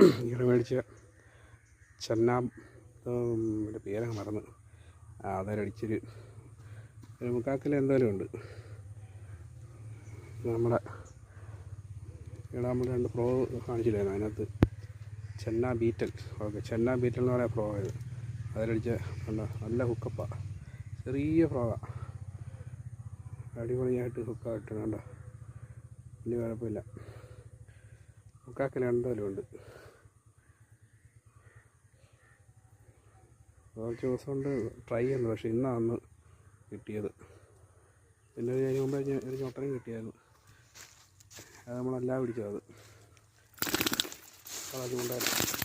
ഈയിടെ മേടിച്ച ചെന്നാ എൻ്റെ പേരങ്ങ് മറന്ന് അതടിച്ചൊരു 3/4 കിലോ എന്തായാലും ഉണ്ട്. നമ്മുടെ ഇവിടെ നമ്മൾ 2 പ്രോ കാണിച്ചില്ലായിരുന്നു, അതിനകത്ത് ചെന്നാ ബീറ്റൽ. ഓക്കെ, ചെന്നാ ബീറ്റൽ എന്ന് പറയാൻ ഫ്രോ ഇത്. അതിലടിച്ച നല്ല ഹുക്കപ്പാണ്, ചെറിയ ഫ്രോഗാണ്, അടിപൊളിയായിട്ട് ഹുക്കായിട്ട് കണ്ടോ, വലിയ കുഴപ്പമില്ല. 3/4 കിലോ എന്തായാലും ഉണ്ട്. കുറച്ച് ദിവസം കൊണ്ട് ട്രൈ ചെയ്യുന്നു, പക്ഷേ ഇന്നാണ് കിട്ടിയത്. പിന്നെ അതിന് മുമ്പ് ഒരു ചൊട്ടനും കിട്ടിയായിരുന്നു, അത് നമ്മളെല്ലാം പിടിച്ചത്, അത് അതുകൊണ്ടായിരുന്നു.